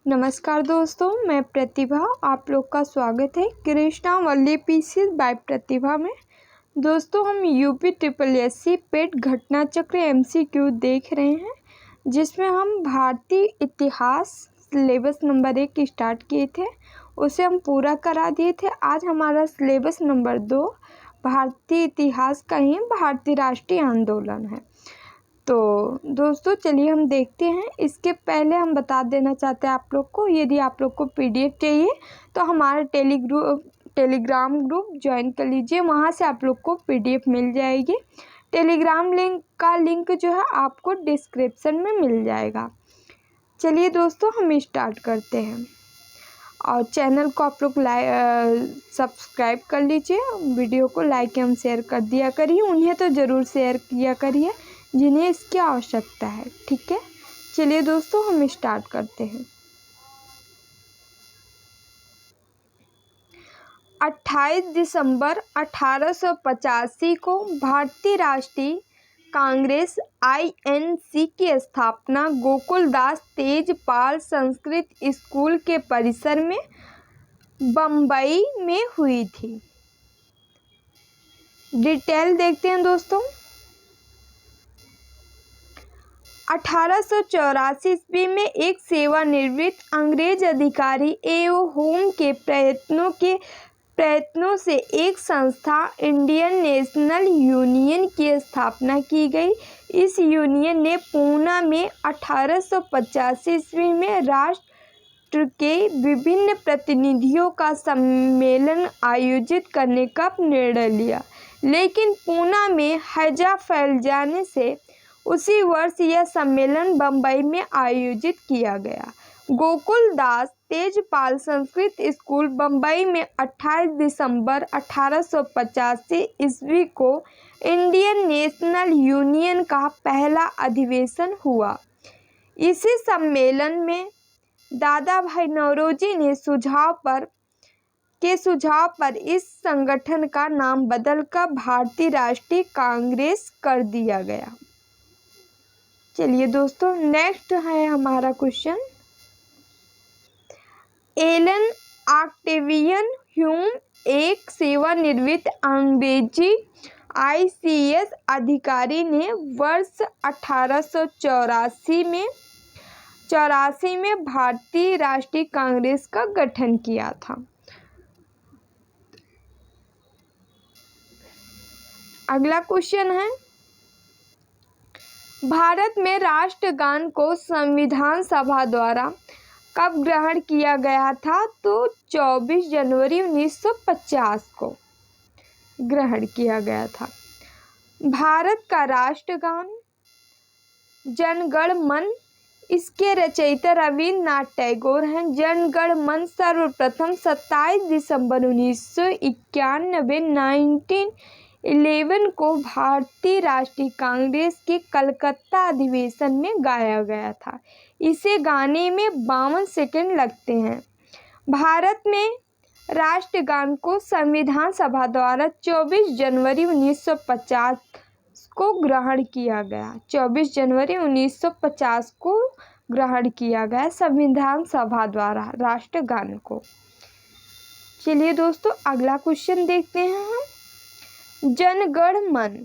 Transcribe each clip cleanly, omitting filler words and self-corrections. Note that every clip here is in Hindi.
नमस्कार दोस्तों, मैं प्रतिभा। आप लोग का स्वागत है कृष्णा वल्ली पीसीस बाय प्रतिभा में। दोस्तों, हम यूपी ट्रिपल एससी पेट घटना चक्र एमसीक्यू देख रहे हैं, जिसमें हम भारतीय इतिहास सिलेबस नंबर 1 स्टार्ट किए थे, उसे हम पूरा करा दिए थे। आज हमारा सिलेबस नंबर 2 भारतीय इतिहास का ही भारतीय राष्ट्रीय आंदोलन है। तो दोस्तों चलिए हम देखते हैं। इसके पहले हम बता देना चाहते हैं आप लोग को, यदि आप लोग को पीडीएफ चाहिए तो हमारा टेलीग्राम ग्रुप ज्वाइन कर लीजिए, वहाँ से आप लोग को पीडीएफ मिल जाएगी। टेलीग्राम लिंक जो है आपको डिस्क्रिप्शन में मिल जाएगा। चलिए दोस्तों हम स्टार्ट करते हैं, और चैनल को आप लोग सब्सक्राइब कर लीजिए, वीडियो को लाइक एवं शेयर कर दिया करिए। उन्हें तो ज़रूर शेयर किया करिए जिन्हें इसकी आवश्यकता है, ठीक है। चलिए दोस्तों हम स्टार्ट करते हैं। 28 दिसंबर 1885 को भारतीय राष्ट्रीय कांग्रेस INC की स्थापना गोकुलदास तेजपाल संस्कृत स्कूल के परिसर में बम्बई में हुई थी। डिटेल देखते हैं दोस्तों। 1884 ईस्वी में एक सेवानिवृत्त अंग्रेज अधिकारी एओ होम के प्रयत्नों से एक संस्था इंडियन नेशनल यूनियन की स्थापना की गई। इस यूनियन ने पूना में 1885 ईस्वी में राष्ट्र के विभिन्न प्रतिनिधियों का सम्मेलन आयोजित करने का निर्णय लिया, लेकिन पूना में हैजा फैल जाने से उसी वर्ष यह सम्मेलन बम्बई में आयोजित किया गया। गोकुलदास तेजपाल संस्कृत स्कूल बम्बई में 28 दिसंबर 1885 ईस्वी को इंडियन नेशनल यूनियन का पहला अधिवेशन हुआ। इसी सम्मेलन में दादा भाई नौरोजी ने सुझाव पर इस संगठन का नाम बदलकर भारतीय राष्ट्रीय कांग्रेस कर दिया गया। चलिए दोस्तों नेक्स्ट है हमारा क्वेश्चन। एलन ऑक्टेवियन ह्यूम एक सेवानिवृत्त अंग्रेजी ICS अधिकारी ने वर्ष 1884 में भारतीय राष्ट्रीय कांग्रेस का गठन किया था। अगला क्वेश्चन है, भारत में राष्ट्रगान को संविधान सभा द्वारा कब ग्रहण किया गया था? तो 24 जनवरी 1950 को ग्रहण किया गया था। भारत का राष्ट्रगान जन गण मन, इसके रचयिता रविन्द्रनाथ टैगोर हैं। जन गण मन सर्वप्रथम 27 दिसंबर 1991 1911 को भारतीय राष्ट्रीय कांग्रेस के कलकत्ता अधिवेशन में गाया गया था। इसे गाने में 52 सेकंड लगते हैं। भारत में राष्ट्रगान को संविधान सभा द्वारा 24 जनवरी 1950 को ग्रहण किया गया। 24 जनवरी 1950 को ग्रहण किया गया संविधान सभा द्वारा राष्ट्रगान को। चलिए दोस्तों अगला क्वेश्चन देखते हैं हम। जन गण मन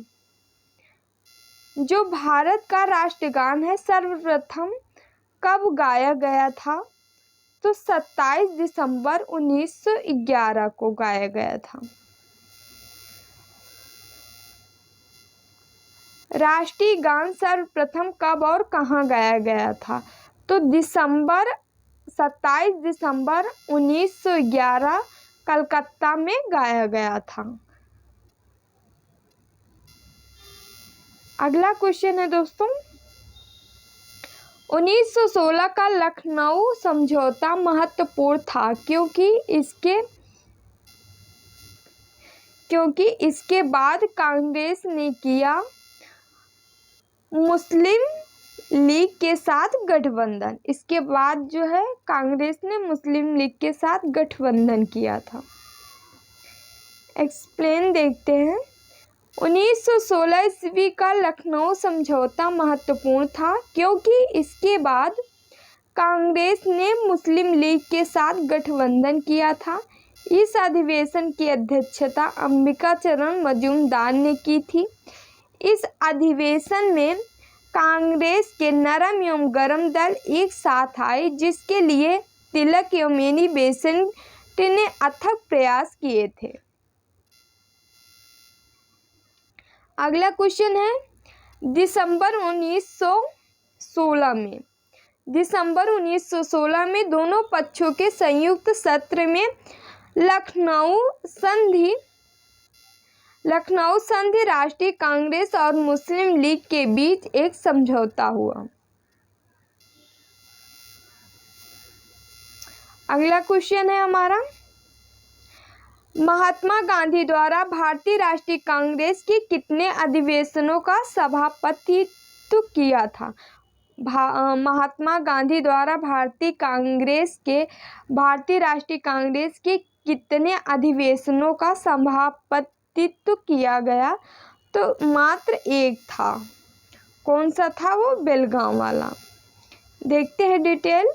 जो भारत का राष्ट्रगान है सर्वप्रथम कब गाया गया था? तो 27 दिसंबर 1911 को गाया गया था। राष्ट्रीय गान सर्वप्रथम कब और कहाँ गाया गया था? तो 27 दिसंबर 1911 कलकत्ता में गाया गया था। अगला क्वेश्चन है दोस्तों, 1916 का लखनऊ समझौता महत्वपूर्ण था क्योंकि इसके बाद कांग्रेस ने किया मुस्लिम लीग के साथ गठबंधन। इसके बाद जो है कांग्रेस ने मुस्लिम लीग के साथ गठबंधन किया था। एक्सप्लेन देखते हैं। 1916 ईस्वी का लखनऊ समझौता महत्वपूर्ण था क्योंकि इसके बाद कांग्रेस ने मुस्लिम लीग के साथ गठबंधन किया था। इस अधिवेशन की अध्यक्षता अंबिका चरण मजूमदार ने की थी। इस अधिवेशन में कांग्रेस के नरम एवं गरम दल एक साथ आए, जिसके लिए तिलक एवं एनी बेसेंट ने अथक प्रयास किए थे। अगला क्वेश्चन है, दिसंबर 1916 में दोनों पक्षों के संयुक्त सत्र में लखनऊ संधि राष्ट्रीय कांग्रेस और मुस्लिम लीग के बीच एक समझौता हुआ। अगला क्वेश्चन है हमारा, महात्मा गांधी द्वारा भारतीय राष्ट्रीय कांग्रेस के कितने अधिवेशनों का सभापतित्व किया था? महात्मा गांधी द्वारा भारतीय राष्ट्रीय कांग्रेस के कितने अधिवेशनों का सभापतित्व किया गया? तो मात्र एक था। कौन सा था वो? बेलगाम वाला। देखते हैं डिटेल।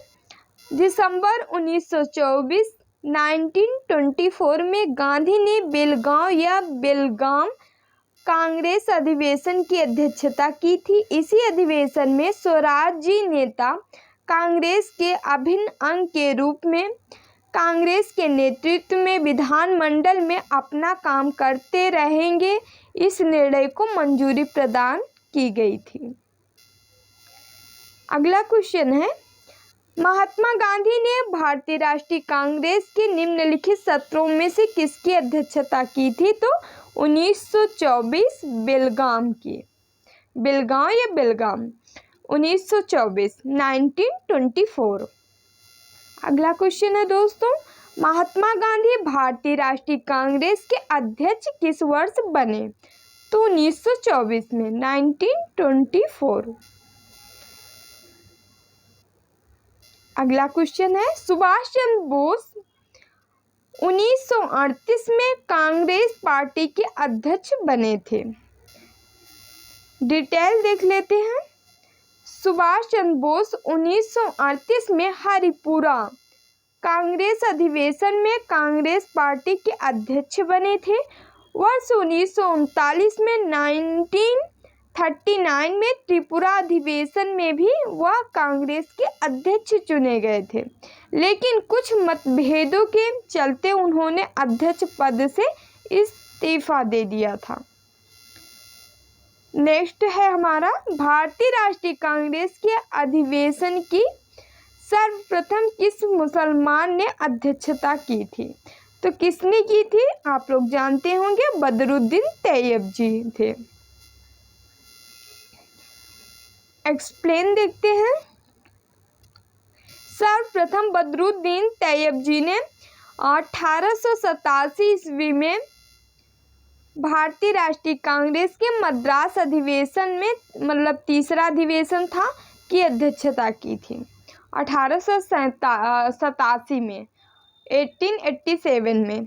दिसंबर 1924 में गांधी ने बेलगाम कांग्रेस अधिवेशन की अध्यक्षता की थी। इसी अधिवेशन में स्वराज्य नेता कांग्रेस के अभिन्न अंग के रूप में कांग्रेस के नेतृत्व में विधानमंडल में अपना काम करते रहेंगे, इस निर्णय को मंजूरी प्रदान की गई थी। अगला क्वेश्चन है, महात्मा गांधी ने भारतीय राष्ट्रीय कांग्रेस के निम्नलिखित सत्रों में से किसकी अध्यक्षता की थी? तो 1924 बेलगाम की। बेलगांव या बेलगाम 1924 1924। अगला क्वेश्चन है दोस्तों, महात्मा गांधी भारतीय राष्ट्रीय कांग्रेस के अध्यक्ष किस वर्ष बने? तो 1924 में 1924। अगला क्वेश्चन है, सुभाष चंद्र बोस 1938 में कांग्रेस पार्टी के अध्यक्ष बने थे। डिटेल देख लेते हैं। सुभाष चंद्र बोस 1938 में हरिपुरा कांग्रेस अधिवेशन में कांग्रेस पार्टी के अध्यक्ष बने थे। वर्ष 1939 में 1939 में त्रिपुरा अधिवेशन में भी वह कांग्रेस के अध्यक्ष चुने गए थे, लेकिन कुछ मतभेदों के चलते उन्होंने अध्यक्ष पद से इस्तीफा दे दिया था। नेक्स्ट है हमारा, भारतीय राष्ट्रीय कांग्रेस के अधिवेशन की सर्वप्रथम किस मुसलमान ने अध्यक्षता की थी? तो किसने की थी? आप लोग जानते होंगे, बदरुद्दीन तैयब जी थे। एक्सप्लेन देखते हैं। सर्वप्रथम बदरुद्दीन तैयब जी ने 1887 ईस्वी में भारतीय राष्ट्रीय कांग्रेस के मद्रास अधिवेशन में, मतलब तीसरा अधिवेशन था, की अध्यक्षता की थी 1887 में। 1887 में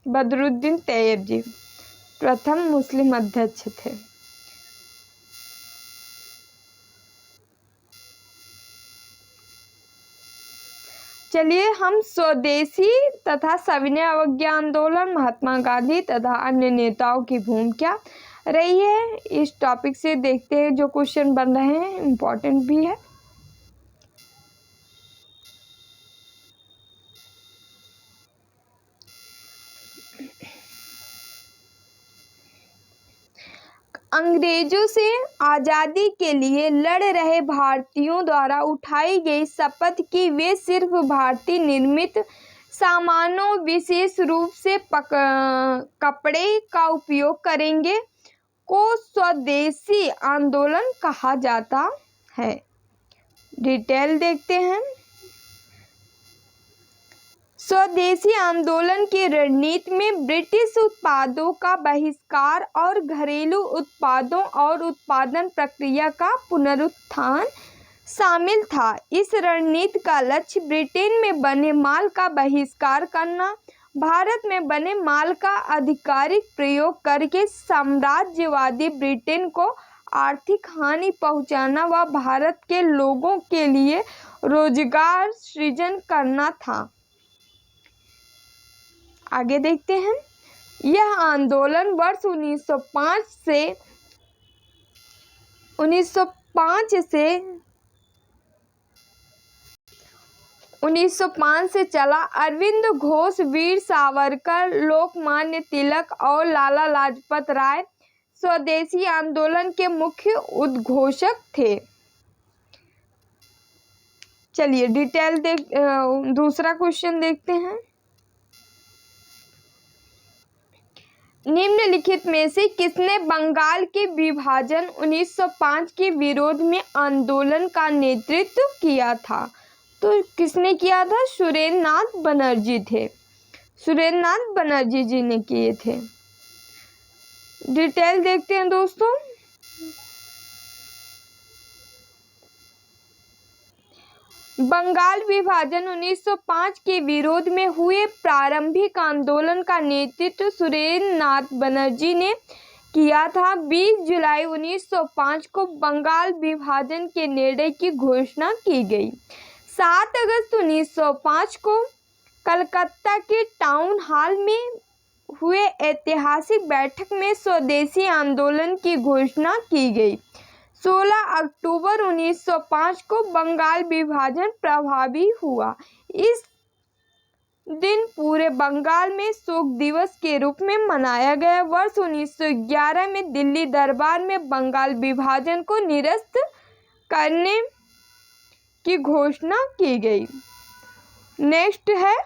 बदरुद्दीन तैयब जी प्रथम मुस्लिम अध्यक्ष थे। चलिए हम स्वदेशी तथा सविनय अवज्ञा आंदोलन, महात्मा गांधी तथा अन्य नेताओं की भूमिका रही है, इस टॉपिक से देखते हैं जो क्वेश्चन बन रहे हैं, इम्पोर्टेंट भी है। अंग्रेजों से आज़ादी के लिए लड़ रहे भारतीयों द्वारा उठाई गई शपथ कि वे सिर्फ भारतीय निर्मित सामानों, विशेष रूप से कपड़े का उपयोग करेंगे, को स्वदेशी आंदोलन कहा जाता है। डिटेल देखते हैं। स्वदेशी आंदोलन की रणनीति में ब्रिटिश उत्पादों का बहिष्कार और घरेलू उत्पादों और उत्पादन प्रक्रिया का पुनरुत्थान शामिल था। इस रणनीति का लक्ष्य ब्रिटेन में बने माल का बहिष्कार करना, भारत में बने माल का आधिकारिक प्रयोग करके साम्राज्यवादी ब्रिटेन को आर्थिक हानि पहुंचाना व भारत के लोगों के लिए रोजगार सृजन करना था। आगे देखते हैं। यह आंदोलन वर्ष 1905 से चला। अरविंद घोष, वीर सावरकर, लोकमान्य तिलक और लाला लाजपत राय स्वदेशी आंदोलन के मुख्य उद्घोषक थे। चलिए दूसरा क्वेश्चन देखते हैं। निम्नलिखित में से किसने बंगाल के विभाजन 1905 के विरोध में आंदोलन का नेतृत्व किया था? तो किसने किया था? सुरेंद्र नाथ बनर्जी थे। सुरेंद्र नाथ बनर्जी जी ने किए थे। डिटेल देखते हैं दोस्तों। बंगाल विभाजन 1905 के विरोध में हुए प्रारंभिक आंदोलन का नेतृत्व सुरेंद्र नाथ बनर्जी ने किया था। 20 जुलाई 1905 को बंगाल विभाजन के निर्णय की घोषणा की गई। 7 अगस्त 1905 को कलकत्ता के टाउन हॉल में हुए ऐतिहासिक बैठक में स्वदेशी आंदोलन की घोषणा की गई। 16 अक्टूबर 1905 को बंगाल विभाजन प्रभावी हुआ। इस दिन पूरे बंगाल में शोक दिवस के रूप में मनाया गया। वर्ष 1911 में दिल्ली दरबार में बंगाल विभाजन को निरस्त करने की घोषणा की गई। नेक्स्ट है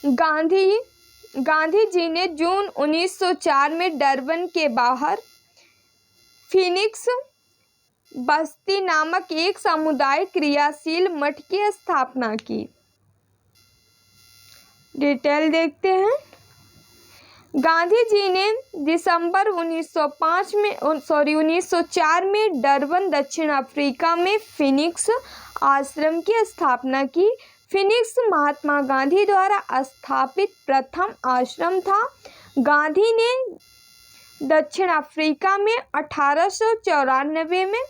गांधी जी ने जून 1904 में डरबन के बाहर फिनिक्स बस्ती नामक एक सामुदायिक क्रियाशील मठ की स्थापना की। डिटेल देखते हैं। गांधी जी ने दिसंबर 1904 में डरबन दक्षिण अफ्रीका में फिनिक्स आश्रम की स्थापना की। फिनिक्स महात्मा गांधी द्वारा स्थापित प्रथम आश्रम था। गांधी ने दक्षिण अफ्रीका में 1894 में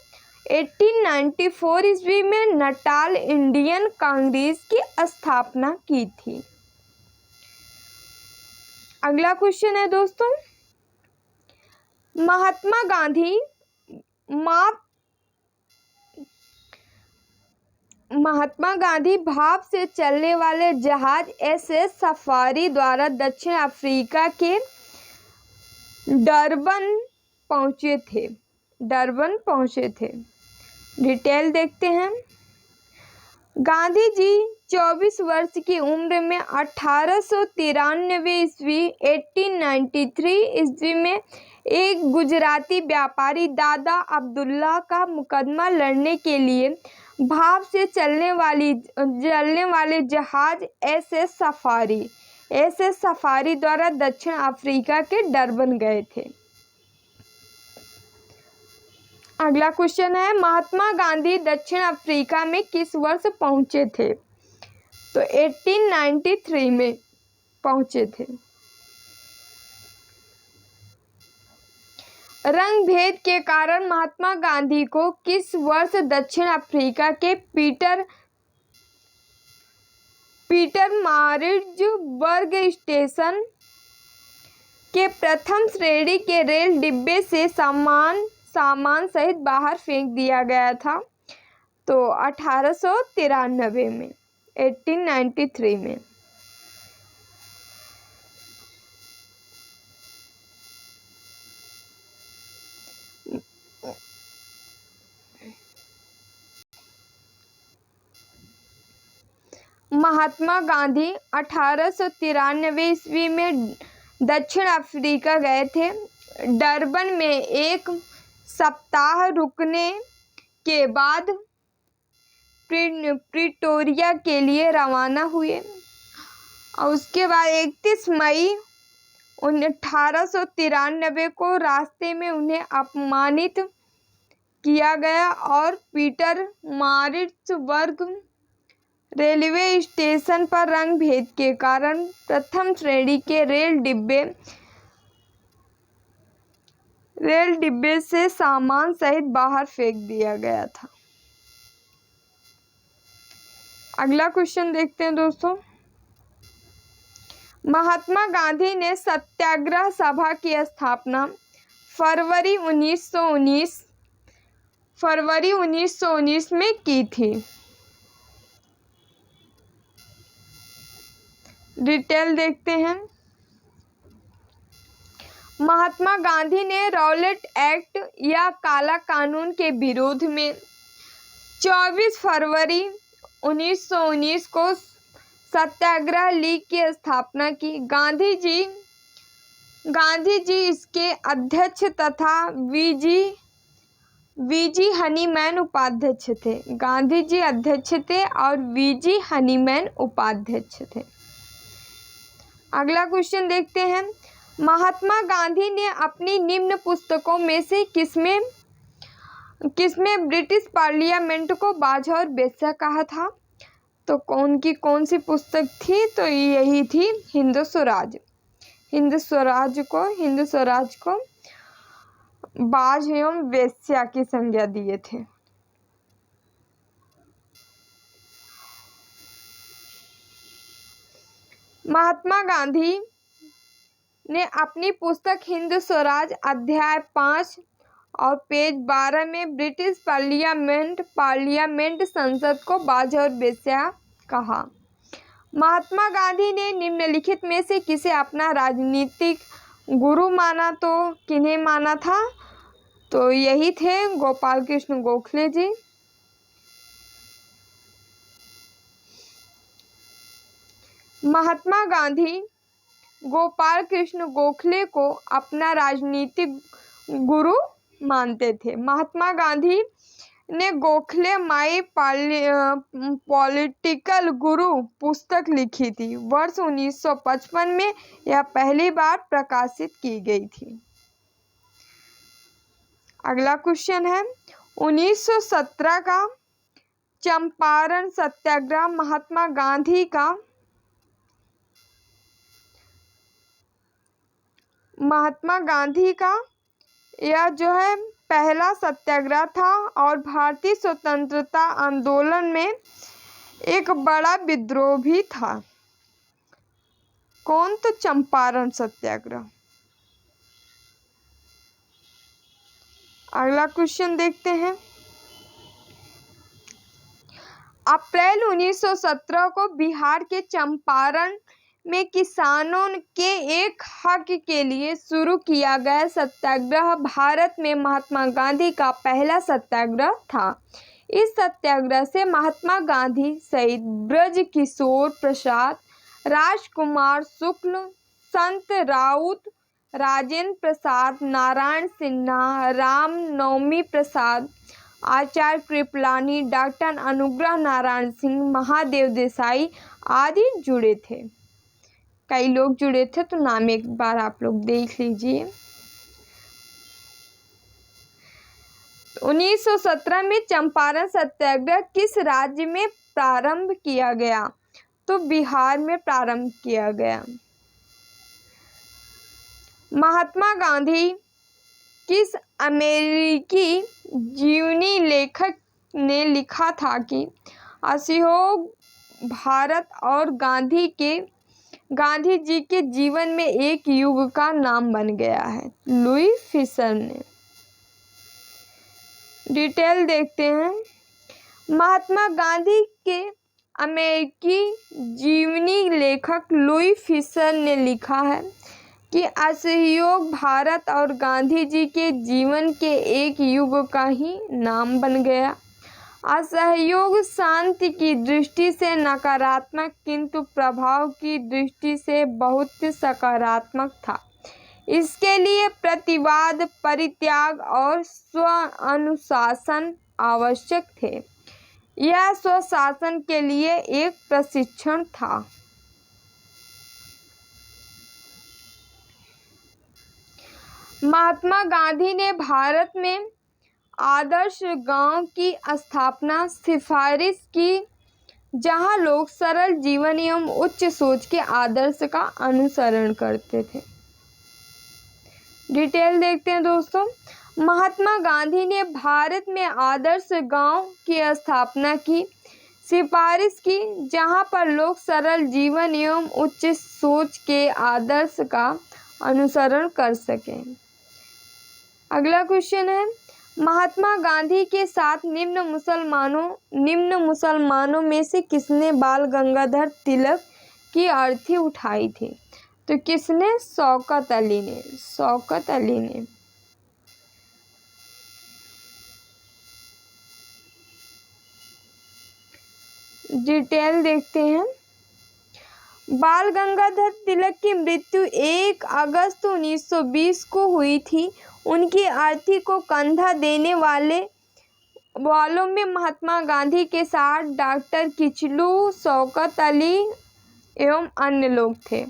1894 ईस्वी में नटाल इंडियन कांग्रेस की स्थापना की थी। अगला क्वेश्चन है दोस्तों, महात्मा गांधी भाप से चलने वाले जहाज SS सफारी द्वारा दक्षिण अफ्रीका के डरबन पहुंचे थे। डिटेल देखते हैं। गांधी जी 24 वर्ष की उम्र में 1893 ईस्वी 1893 ईस्वी में एक गुजराती व्यापारी दादा अब्दुल्ला का मुकदमा लड़ने के लिए भाप से चलने वाले जहाज SS सफारी द्वारा दक्षिण अफ्रीका के डरबन गए थे। अगला क्वेश्चन है, महात्मा गांधी दक्षिण अफ्रीका में किस वर्ष पहुंचे थे? तो 1893 में पहुंचे थे। रंग भेद के कारण महात्मा गांधी को किस वर्ष दक्षिण अफ्रीका के पीटरमारिट्जबर्ग स्टेशन के प्रथम श्रेणी के रेल डिब्बे से सामान सहित बाहर फेंक दिया गया था? तो 1893 में 1893 में। महात्मा गांधी 1893 ईस्वी में दक्षिण अफ्रीका गए थे। डरबन में एक सप्ताह रुकने के बाद प्रिटोरिया के लिए रवाना हुए और उसके बाद 31 मई 1893 को रास्ते में उन्हें अपमानित किया गया और पीटरमारिट्जबर्ग रेलवे स्टेशन पर रंग भेद के कारण प्रथम श्रेणी के रेल डिब्बे रेल डिब्बे से सामान सहित बाहर फेंक दिया गया था। अगला क्वेश्चन देखते हैं दोस्तों। महात्मा गांधी ने सत्याग्रह सभा की स्थापना फरवरी 1919 में की थी। डिटेल देखते हैं। महात्मा गांधी ने रॉलेट एक्ट या काला कानून के विरोध में 24 फरवरी 1919 को सत्याग्रह लीग की स्थापना की। गांधी जी इसके अध्यक्ष तथा वीजी हनीमैन उपाध्यक्ष थे। गांधी जी अध्यक्ष थे और वीजी हनीमैन उपाध्यक्ष थे। अगला क्वेश्चन देखते हैं। महात्मा गांधी ने अपनी निम्न पुस्तकों में से किसमें ब्रिटिश पार्लियामेंट को बाझा और बेश्या कहा था? तो कौन सी पुस्तक थी? तो यही थी हिंद स्वराज। हिंद स्वराज को बाझ एवं वेश्या की संज्ञा दिए थे। महात्मा गांधी ने अपनी पुस्तक हिंद स्वराज अध्याय 5 और पेज 12 में ब्रिटिश पार्लियामेंट संसद को बाझा और बेश्या कहा। महात्मा गांधी ने निम्नलिखित में से किसे अपना राजनीतिक गुरु माना? तो किन्हें माना था? तो यही थे गोपाल कृष्ण गोखले जी। महात्मा गांधी गोपाल कृष्ण गोखले को अपना राजनीतिक गुरु मानते थे। महात्मा गांधी ने गोखले माई पॉलिटिकल गुरु पुस्तक लिखी थी। वर्ष 1955 में यह पहली बार प्रकाशित की गई थी। अगला क्वेश्चन है। 1917 का चंपारण सत्याग्रह महात्मा गांधी का यह जो है पहला सत्याग्रह था और भारतीय स्वतंत्रता आंदोलन में एक बड़ा विद्रोह भी था। कौन? तो चंपारण सत्याग्रह। अगला क्वेश्चन देखते हैं। अप्रैल 1917 को बिहार के चंपारण में किसानों के एक हक के लिए शुरू किया गया सत्याग्रह भारत में महात्मा गांधी का पहला सत्याग्रह था। इस सत्याग्रह से महात्मा गांधी सहित ब्रज किशोर प्रसाद, राजकुमार शुक्ल, संत राउत, राजेंद्र प्रसाद, नारायण सिन्हा, राम नवमी प्रसाद, आचार्य कृपलानी, डॉक्टर अनुग्रह नारायण सिंह, महादेव देसाई आदि जुड़े थे। कई लोग जुड़े थे, तो नाम एक बार आप लोग देख लीजिए। 1917 में चंपारण सत्याग्रह किस राज्य में प्रारंभ किया गया? तो बिहार में प्रारंभ किया गया। महात्मा गांधी किस अमेरिकी जीवनी लेखक ने लिखा था कि असहयोग भारत और गांधी जी के जीवन में एक युग का नाम बन गया है? लुई फिशर ने। डिटेल देखते हैं। महात्मा गांधी के अमेरिकी जीवनी लेखक लुई फिशर ने लिखा है कि असहयोग भारत और गांधी जी के जीवन के एक युग का ही नाम बन गया। असहयोग शांति की दृष्टि से नकारात्मक किंतु प्रभाव की दृष्टि से बहुत सकारात्मक था। इसके लिए प्रतिवाद, परित्याग और स्व अनुशासन आवश्यक थे। यह स्वशासन के लिए एक प्रशिक्षण था। महात्मा गांधी ने भारत में आदर्श गांव की स्थापना सिफारिश की, जहां लोग सरल जीवन एवं उच्च सोच के आदर्श का अनुसरण करते थे। डिटेल देखते हैं दोस्तों। महात्मा गांधी ने भारत में आदर्श गांव की स्थापना की, सिफारिश की जहां पर लोग सरल जीवन एवं उच्च सोच के आदर्श का अनुसरण कर सकें। अगला क्वेश्चन है, महात्मा गांधी के साथ निम्न मुसलमानों में से किसने बाल गंगाधर तिलक की अर्थी उठाई थी? तो किसने? शौकत अली ने। शौकत अली ने। डिटेल देखते हैं। बाल गंगाधर तिलक की मृत्यु 1 अगस्त 1920 को हुई थी। उनकी अर्थी को कंधा देने वालों में महात्मा गांधी के साथ डॉक्टर किचलू, शौकत अली एवं अन्य लोग थे।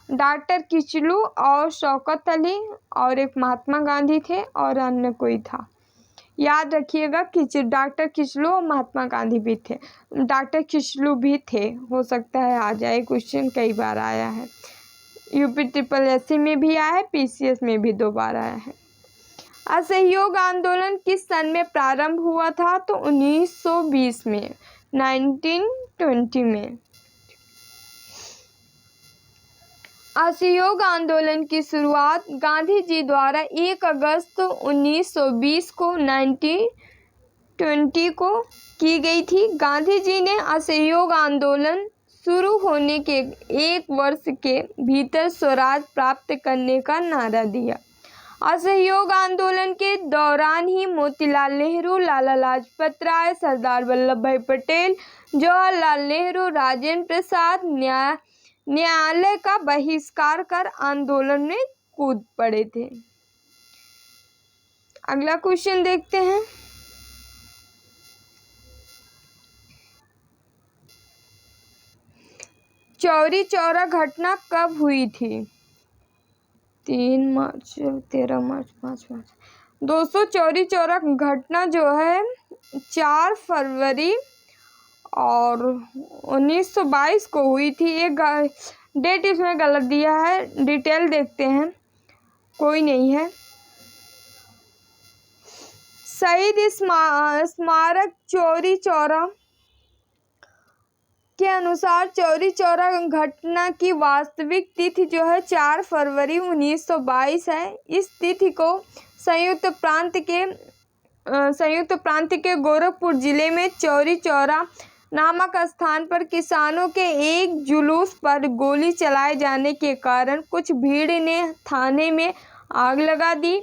डॉक्टर किचलू और शौकत अली और एक महात्मा गांधी थे और अन्य कोई था। याद रखिएगा, डॉक्टर किचलू और महात्मा गांधी भी थे। डॉक्टर किचलू भी थे, हो सकता है आ जाए क्वेश्चन, कई बार आया है। UPSSC में भी आया है, PCS में भी 2 बार आया है। असहयोग आंदोलन किस सन में प्रारंभ हुआ था? तो 1920 में, 1920 में। असहयोग आंदोलन की शुरुआत गांधी जी द्वारा 1 अगस्त 1920 को 1920 को की गई थी। गांधी जी ने असहयोग आंदोलन शुरू होने के 1 वर्ष के भीतर स्वराज प्राप्त करने का नारा दिया। असहयोग आंदोलन के दौरान ही मोतीलाल नेहरू, लाला लाजपत राय, सरदार वल्लभ भाई पटेल, जवाहरलाल नेहरू, राजेंद्र प्रसाद न्यायालय का बहिष्कार कर आंदोलन में कूद पड़े थे। अगला क्वेश्चन देखते हैं। चौरी चौरा घटना कब हुई थी? 3 मार्च, 13 मार्च, 5 मार्च। दोस्तों, चौरी चौरा घटना जो है 4 फरवरी और 1922 को हुई थी। एक डेट इसमें गलत दिया है, डिटेल देखते हैं। कोई नहीं है। शहीद स्मारक चौरी चौरा के अनुसार चौरी चौरा घटना की वास्तविक तिथि जो है 4 फरवरी 1922 है। इस तिथि को संयुक्त प्रांत के गोरखपुर जिले में चौरी चौरा नामक स्थान पर किसानों के एक जुलूस पर गोली चलाए जाने के कारण कुछ भीड़ ने थाने में आग लगा दी,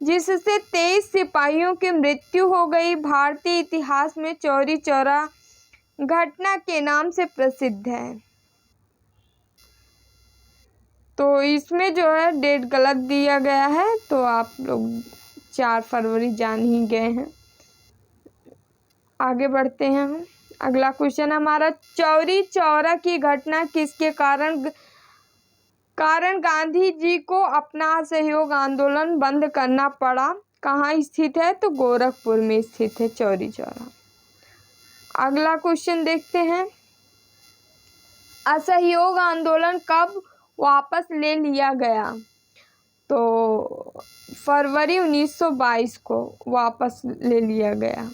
जिससे 23 सिपाहियों की मृत्यु हो गई। भारतीय इतिहास में चौरी चौरा घटना के नाम से प्रसिद्ध है। तो इसमें जो है डेट गलत दिया गया है, तो आप लोग 4 फरवरी जान ही गए हैं। आगे बढ़ते हैं हम। अगला क्वेश्चन हमारा, चौरी चौरा की घटना किसके कारण गांधी जी को अपना असहयोग आंदोलन बंद करना पड़ा? कहाँ स्थित है? तो गोरखपुर में स्थित है चौरी चौरा। अगला क्वेश्चन देखते हैं, असहयोग आंदोलन कब वापस ले लिया गया? तो फरवरी 1922 को वापस ले लिया गया।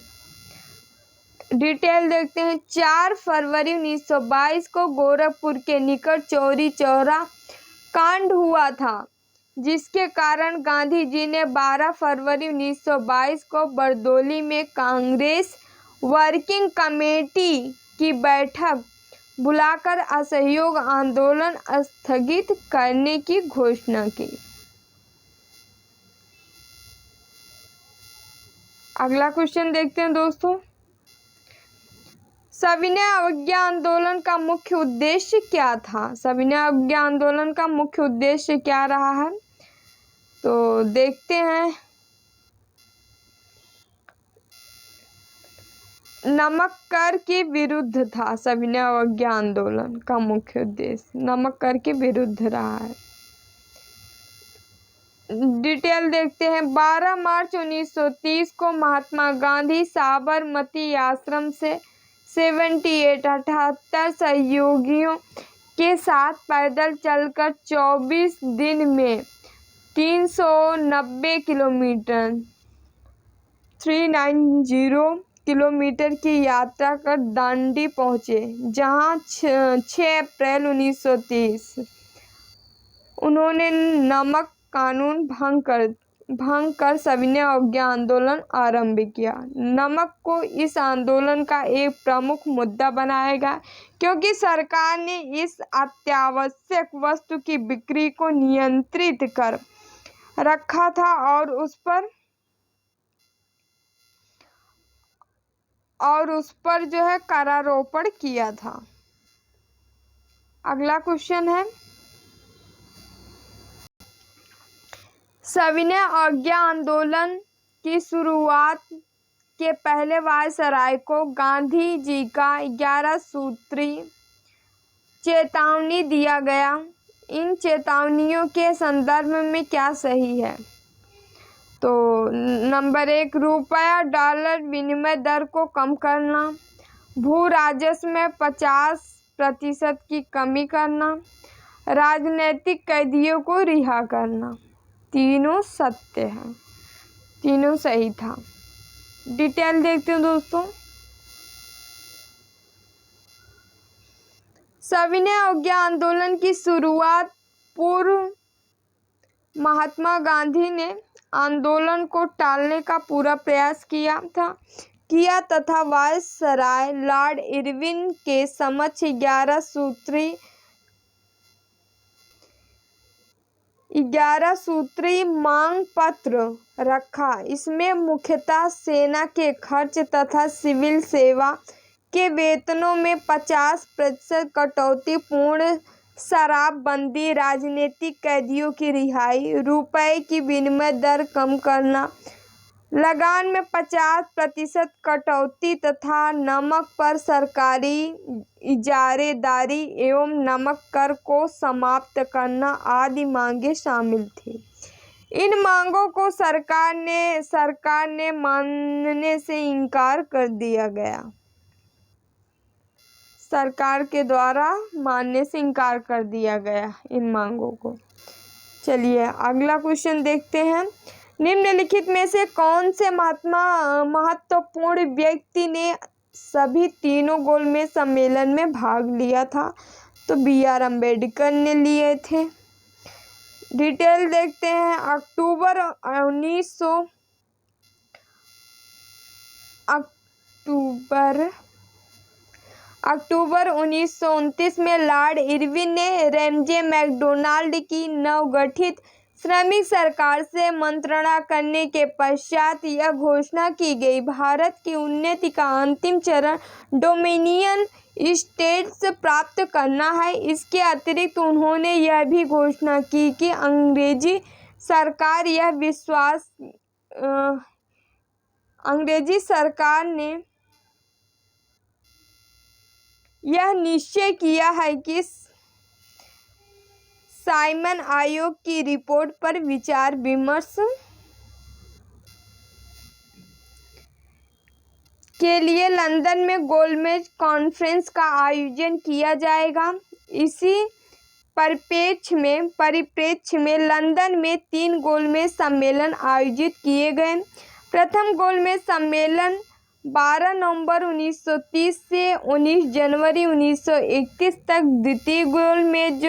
डिटेल देखते हैं। 4 फरवरी 1922 को गोरखपुर के निकट चौरी चौरा कांड हुआ था, जिसके कारण गांधी जी ने 12 फरवरी 1922 को बरदौली में कांग्रेस वर्किंग कमेटी की बैठक बुलाकर असहयोग आंदोलन स्थगित करने की घोषणा की। अगला क्वेश्चन देखते हैं दोस्तों, सविनय अवज्ञा आंदोलन का मुख्य उद्देश्य क्या था? सविनय अवज्ञा आंदोलन का मुख्य उद्देश्य क्या रहा है? तो देखते हैं। नमक कर के विरुद्ध था। सविनय अवज्ञा आंदोलन का मुख्य उद्देश्य नमक कर के विरुद्ध रहा है। डिटेल देखते हैं। 12 मार्च 1930 को महात्मा गांधी साबरमती आश्रम से 78 सहयोगियों के साथ पैदल चलकर 24 दिन में 390 किलोमीटर 390 किलोमीटर की यात्रा कर दांडी पहुंचे, जहां 6 अप्रैल 1930 उन्होंने नमक कानून भंग कर सविनय अवज्ञा आंदोलन आरंभ किया। नमक को इस आंदोलन का एक प्रमुख मुद्दा बनाया गया क्योंकि सरकार ने इस अत्यावश्यक वस्तु की बिक्री को नियंत्रित कर रखा था और उस पर जो है करारोपण किया था। अगला क्वेश्चन है, सविनय अवज्ञा आंदोलन की शुरुआत के पहले वायसराय को गांधी जी का 11 सूत्री चेतावनी दिया गया। इन चेतावनियों के संदर्भ में क्या सही है? तो नंबर 1, रुपया डॉलर विनिमय दर को कम करना, भू राजस्व में 50% की कमी करना, राजनीतिक कैदियों को रिहा करना। तीनों सत्य हैं, तीनों सही था। डिटेल देखते हैं दोस्तों। सविनय अवज्ञा आंदोलन की शुरुआत पूर्व महात्मा गांधी ने आंदोलन को टालने का पूरा प्रयास किया तथा वायसराय लॉर्ड इरविन के समक्ष 11 सूत्री मांग पत्र रखा। इसमें मुख्यतः सेना के खर्च तथा सिविल सेवा के वेतनों में 50% कटौती, पूर्ण शराबबंदी, राजनीतिक कैदियों की रिहाई, रुपये की विनिमय दर कम करना, लगान में 50% कटौती तथा नमक पर सरकारी इजारेदारी एवं नमक कर को समाप्त करना आदि मांगें शामिल थी। इन मांगों को सरकार ने मानने से इनकार कर दिया गया। सरकार के द्वारा मानने से इनकार कर दिया गया इन मांगों को। चलिए अगला क्वेश्चन देखते हैं। निम्नलिखित में से कौन से महत्वपूर्ण व्यक्ति ने सभी तीनों गोलमेज सम्मेलन में भाग लिया था? तो BR अम्बेडकर ने लिए थे। डिटेल देखते हैं। अक्टूबर 1929 में लॉर्ड इरविन ने रैमजे मैकडोनाल्ड की नवगठित श्रमिक सरकार से मंत्रणा करने के पश्चात यह घोषणा की गई, भारत की उन्नति का अंतिम चरण डोमिनियन स्टेट्स प्राप्त करना है। इसके अतिरिक्त उन्होंने यह भी घोषणा की कि अंग्रेजी सरकार ने यह निश्चय किया है कि साइमन आयोग की रिपोर्ट पर विचार विमर्श के लिए लंदन में गोलमेज कॉन्फ्रेंस का आयोजन किया जाएगा। इसी परिप्रेक्ष्य में लंदन में 3 गोलमेज सम्मेलन आयोजित किए गए। प्रथम गोलमेज सम्मेलन 12 नवंबर 1930 से 19 जनवरी 1931 तक। द्वितीय गोलमेज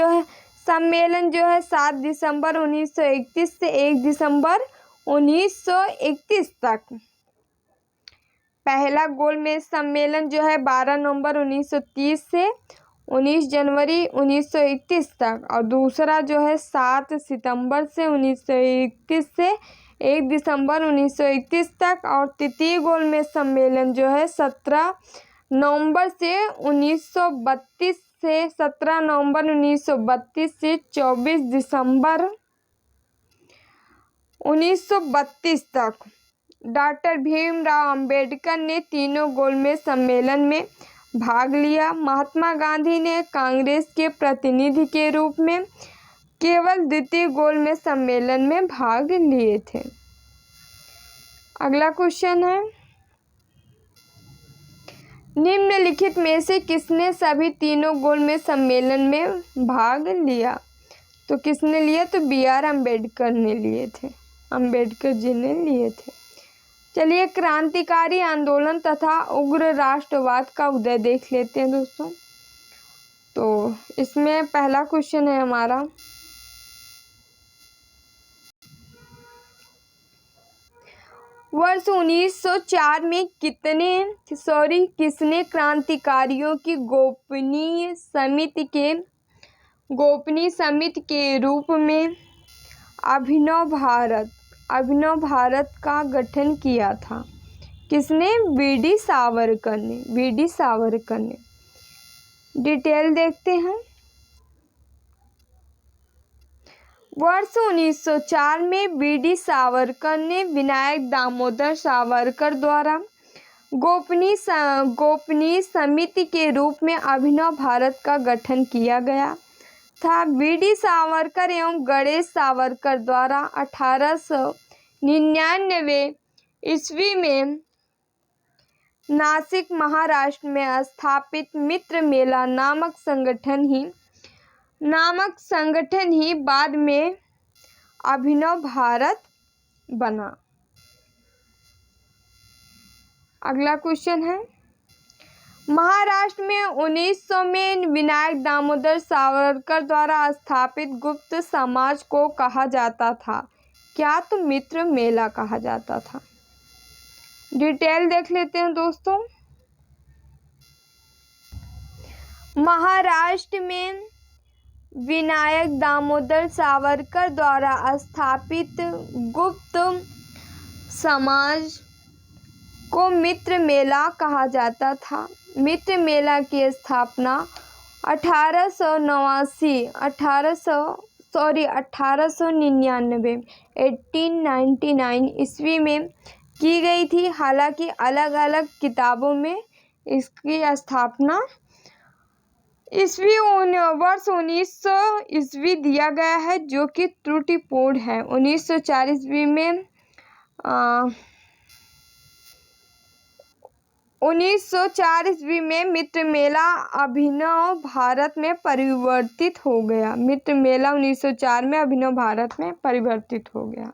सम्मेलन 7 दिसंबर 1931 से 1 दिसंबर 1931 तक। पहला गोलमेज सम्मेलन 12 नवंबर 1930 से 19 जनवरी 1931 तक और दूसरा 7 सितंबर से 1931 से 1 दिसंबर 1931 तक। और तृतीय गोलमेज सम्मेलन 17 नवंबर 1932 से 24 दिसंबर 1932 तक। डॉक्टर भीमराव अंबेडकर ने तीनों गोलमेज सम्मेलन में भाग लिया। महात्मा गांधी ने कांग्रेस के प्रतिनिधि के रूप में केवल द्वितीय गोलमेज सम्मेलन में भाग लिए थे। अगला क्वेश्चन है, निम्नलिखित में से किसने सभी तीनों गोलमेज सम्मेलन में भाग लिया? तो किसने लिए? तो BR अम्बेडकर ने लिए थे, अम्बेडकर जी ने लिए थे। चलिए, क्रांतिकारी आंदोलन तथा उग्र राष्ट्रवाद का उदय देख लेते हैं दोस्तों। तो इसमें पहला क्वेश्चन है हमारा, वर्ष 1904 में किसने क्रांतिकारियों की गोपनीय समिति के रूप में अभिनव भारत का गठन किया था? किसने? VD सावरकर ने। डिटेल देखते हैं। वर्ष 1904 में VD सावरकर ने विनायक दामोदर सावरकर द्वारा गोपनीय समिति के रूप में अभिनव भारत का गठन किया गया था। VD सावरकर एवं गणेश सावरकर द्वारा 1899 ईस्वी में नासिक महाराष्ट्र में स्थापित मित्र मेला नामक संगठन ही बाद में अभिनव भारत बना। अगला क्वेश्चन है, महाराष्ट्र में 1900 में विनायक दामोदर सावरकर द्वारा स्थापित गुप्त समाज को कहा जाता था क्या? तो मित्र मेला कहा जाता था। डिटेल देख लेते हैं दोस्तों। महाराष्ट्र में विनायक दामोदर सावरकर द्वारा स्थापित गुप्त समाज को मित्र मेला कहा जाता था। मित्र मेला की स्थापना 1899 ईस्वी में की गई थी। हालांकि अलग अलग किताबों में इसकी स्थापना वर्ष 1900 ईस्वी दिया गया है, जो कि त्रुटिपूर्ण है। 1904 ईस्वी में 1904 ईस्वी में मित्र मेला अभिनव भारत में परिवर्तित हो गया। मित्र मेला 1904 में अभिनव भारत में परिवर्तित हो गया।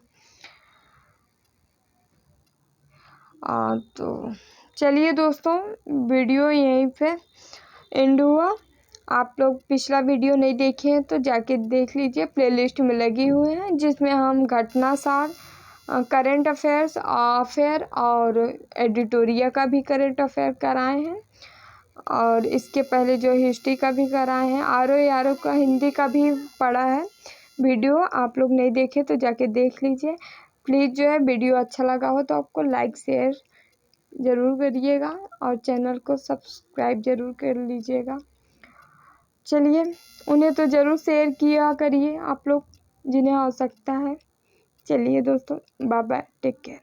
तो चलिए दोस्तों, वीडियो यहीं पे एंड हुआ। आप लोग पिछला वीडियो नहीं देखे हैं तो जाके देख लीजिए, प्लेलिस्ट में लगी हुई है, जिसमें हम घटनासार, करंट अफेयर्स और एडिटोरिया का भी करंट अफेयर कराए हैं, और इसके पहले जो हिस्ट्री का भी कराए हैं। RO का हिंदी का भी पढ़ा है वीडियो। आप लोग नहीं देखे तो जाके देख लीजिए। प्लीज़ जो है, वीडियो अच्छा लगा हो तो आपको लाइक शेयर ज़रूर करिएगा और चैनल को सब्सक्राइब ज़रूर कर लीजिएगा। चलिए, उन्हें तो ज़रूर शेयर किया करिए आप लोग, जिन्हें आवश्यकता है। चलिए दोस्तों, बाय बाय, टेक केयर।